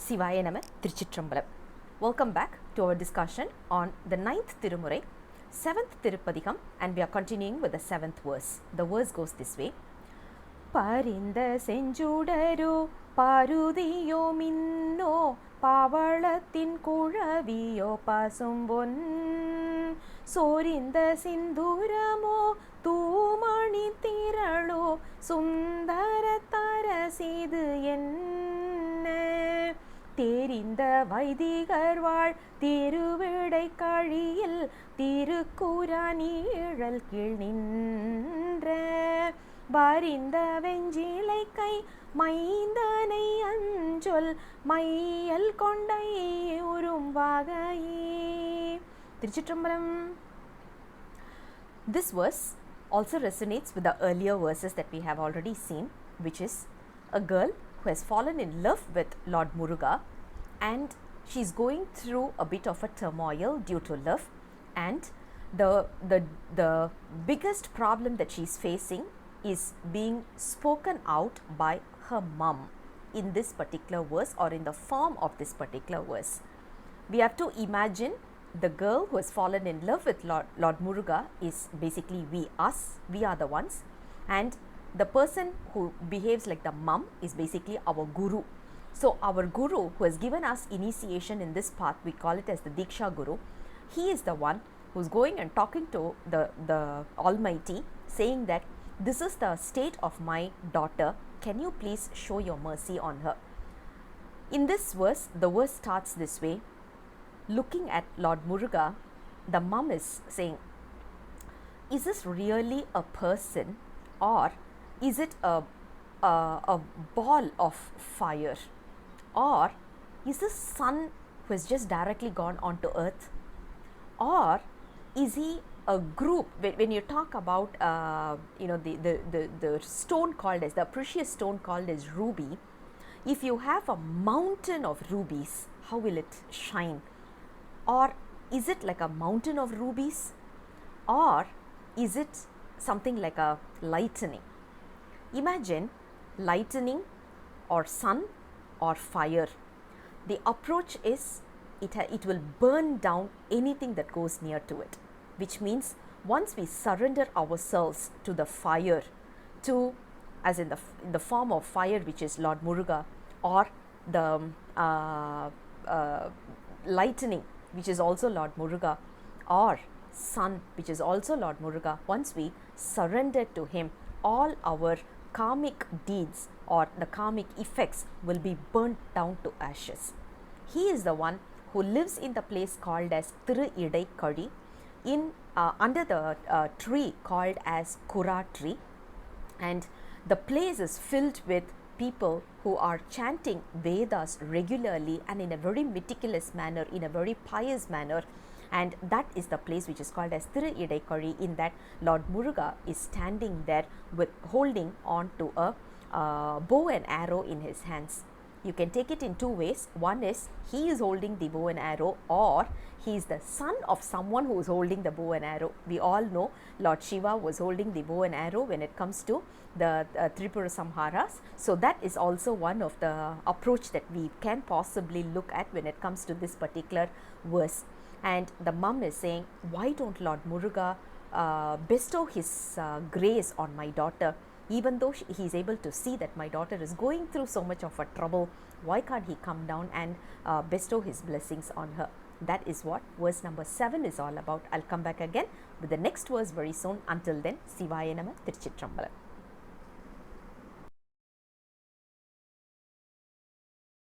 Sivaya Nama Thiruchitrambalam. Welcome back to our discussion on the 9th Tirumurai, 7th Tiruppathikam, and we are continuing with the 7th verse. The verse goes this way: parintha senjsudaro paruthiyo minno pavalathin kulaviyo pasumbon sorinda sinduramo தூமணி திரளோ சுந்தர தரசிது என்ன தெரிந்த வைதிகர் வாழ் திருவிடைக்கழியில் திருக்குறானிழல் கீழ் நின்ற வரிந்த வெஞ்சிலை கை மைந்தனை அஞ்சொல் மையல் கொண்டை உறும் வகையே. திருச்சிற்றம்பலம். This verse also resonates with the earlier verses that we have already seen, which is a girl who has fallen in love with Lord Muruga, and she's going through a bit of a turmoil due to love, and the biggest problem that she's facing is being spoken out by her mum in this particular verse, or in the form of this particular verse. We have to imagine the girl who has fallen in love with Lord Muruga is basically we are the ones, and the person who behaves like the mum is basically our guru. So our guru who has given us initiation in this path, we call it as the Diksha Guru. He is the one who's going and talking to the Almighty, saying that this is the state of my daughter, can you please show your mercy on her. In this verse, the verse starts this way: looking at Lord Muruga, the mum is saying, is this really a person, or is it a ball of fire, or is this sun who has just directly gone onto earth, or is he a group? When you talk about the stone called as the precious stone called as ruby, if you have a mountain of rubies, how will it shine? Or is it like a mountain of rubies, or is it something like a lightning? Imagine lightning or sun or fire. The approach is it will burn down anything that goes near to it, which means once we surrender ourselves to the fire, to as in the form of fire, which is Lord Muruga, or the lightning, which is also Lord Muruga, or sun, which is also Lord Muruga, once we surrender to him, all our karmic deeds or the karmic effects will be burnt down to ashes. He is the one who lives in the place called as Thiruvidaikkazhi, in under the tree called as Kura tree, and the place is filled with people who are chanting Vedas regularly and in a very meticulous manner, in a very pious manner, and that is the place which is called as Thiruvidaikkazhi. In that, Lord Muruga is standing there with holding on to a bow and arrow in his hands. You can take it in two ways. One is he is holding the bow and arrow, or he is the son of someone who is holding the bow and arrow. We all know Lord Shiva was holding the bow and arrow when it comes to the Tripura Samharas. So that is also one of the approach that we can possibly look at when it comes to this particular verse. And the mum is saying, why don't Lord Muruga bestow his grace on my daughter? Even though he is able to see that my daughter is going through so much of a trouble, why can't he come down and bestow his blessings on her? That is what verse number 7 is all about. I'll come back again with the next verse very soon. Until then, Sivaya Nama Thiruchitrambalam.